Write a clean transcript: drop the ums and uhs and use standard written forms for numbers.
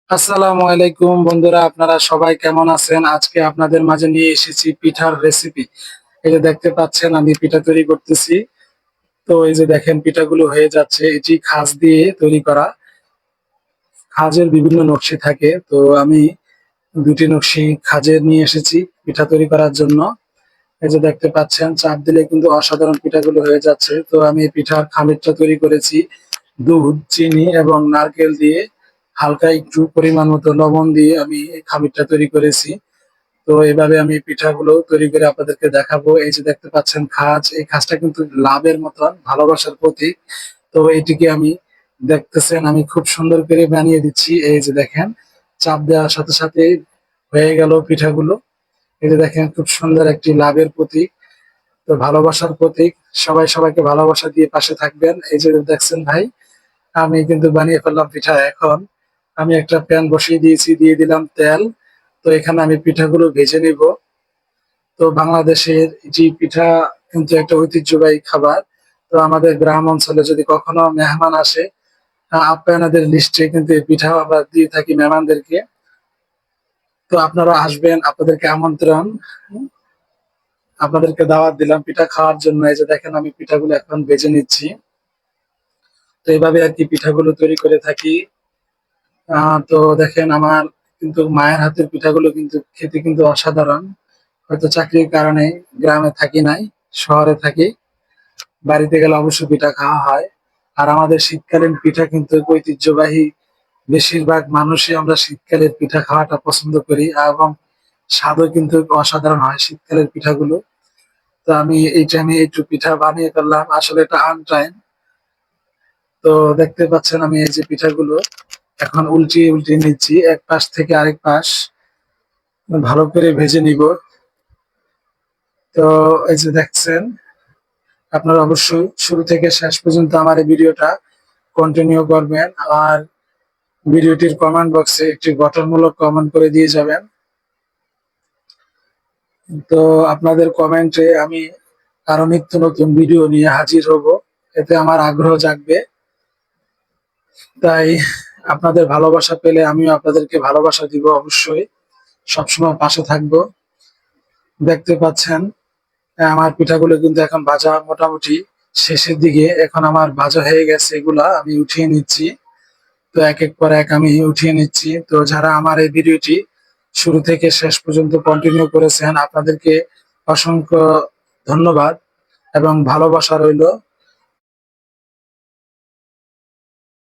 আসসালামু আলাইকুম বন্ধুরা, আপনারা সবাই কেমন আছেন? আজকে আপনাদের মাঝে নিয়ে এসেছি পিঠার রেসিপি। এই যে দেখতে পাচ্ছেন আমি পিঠা তৈরি করতেছি। তো এই যে দেখেন পিঠাগুলো হয়ে যাচ্ছে। এটি খাজ দিয়ে তৈরি করা। খাজের বিভিন্ন নকশি থাকে। তো আমি দুটি নকশি খাজের নিয়ে এসেছি পিঠা তৈরি করার জন্য। এই যে দেখতে পাচ্ছেন চাপ দিলে কিন্তু অসাধারণ পিঠাগুলো হয়ে যাচ্ছে। তো আমি এই পিঠার খামিরটা তৈরি করেছি দুধ, চিনি এবং নারকেল দিয়ে। হালকা একটু পরিমাণ মতো লবণ দিয়ে আমি এই খামিরটা তৈরি করেছি। তো এভাবে আমি পিঠাগুলো তৈরি করে আপনাদেরকে দেখাবো। এই যে দেখতে পাচ্ছেন খাজ, এই খাজটা কিন্তু লাভের মতন, ভালোবাসার প্রতীক। তো এটিকে আমি দেখতেছেন আমি খুব সুন্দর করে বানিয়ে দিচ্ছি। এই যে দেখেন চাপ দেওয়ার সাথে সাথে হয়ে গেল পিঠাগুলো। এই যে দেখেন খুব সুন্দর একটি লাভের প্রতীক, তো ভালোবাসার প্রতীক। সবাই সবাইকে ভালোবাসা দিয়ে পাশে থাকবেন। এই যে দেখছেন ভাই, আমি কিন্তু বানিয়ে ফেললাম পিঠা। এখন আমি একটা প্যান বসিয়ে দিয়েছি, দিয়ে দিলাম তেল। তো এখানে আমি পিঠাগুলো ভেজে নিব। তো বাংলাদেশের জি পিঠা কিন্তু একটা ঐতিহ্যবাহী খাবার। তো আমাদের গ্রাম অঞ্চলে যদি কখনো মেহমান আসে, আপ্যায়নাদের লিস্টে কিন্তু এই পিঠা আমরা দিয়ে থাকি মেহমানদেরকে। তো আপনারা আসবেন, আপনাদেরকে আমন্ত্রণ, আপনাদেরকে দাওয়াত দিলাম পিঠা খাওয়ার জন্য। এই যে দেখেন আমি পিঠাগুলো এখন ভেজে নিচ্ছি। তো এইভাবে আর কি পিঠাগুলো তৈরি করে থাকি। তো দেখেন আমার কিন্তু মায়ের হাতের পিঠাগুলো কিন্তু খেতে কিন্তু অসাধারণ। হয়তো চাকরির কারণে গ্রামে থাকি নাই, শহরে থাকি। বাড়িতে গেলে অবশ্যই পিঠা খাওয়া হয়। আর আমাদের শীতকালীন পিঠা কিন্তু ঐতিহ্যবাহী। বেশিরভাগ মানুষই আমরা শীতকালের পিঠা খাওয়াটা পছন্দ করি, এবং স্বাদও কিন্তু অসাধারণ হয় শীতকালের পিঠাগুলো। তো আমি এই টাইমে একটু পিঠা বানিয়ে ফেললাম, আসলে এটা আনটাইম। তো দেখতে পাচ্ছেন আমি এই যে পিঠাগুলো এখন উল্টিয়ে উল্টিয়ে নিচ্ছি, এক পাশ থেকে আরেক পাশ ভালো করে ভেজে নিব। তো এই যে দেখছেন, আপনারা অবশ্যই শুরু থেকে শেষ পর্যন্ত আমার এই ভিডিওটা কন্টিনিউ করবেন। আর ভিডিওটির কমেন্ট বক্সে একটি গঠনমূলক কমেন্ট করে দিয়ে যাবেন। তো আপনাদের কমেন্টে আমি আরো নিত্য নতুন ভিডিও নিয়ে হাজির হব, এতে আমার আগ্রহ জাগবে। তাই আপনাদের ভালোবাসা পেলে আমিও আপনাদেরকে ভালোবাসা দিব, অবশ্যই সবসময় পাশে থাকবো। দেখতে পাচ্ছেন আমার পিঠাগুলো কিন্তু এখন ভাজা মোটামুটি শেষের দিকে। এখন আমার ভাজা হয়ে গেছে, এগুলা আমি উঠিয়ে নিচ্ছি। তো এক এক পর এক আমি উঠিয়ে নিচ্ছি। তো যারা আমার এই ভিডিওটি শুরু থেকে শেষ পর্যন্ত কন্টিনিউ করেছেন, আপনাদেরকে অসংখ্য ধন্যবাদ এবং ভালোবাসা রইল।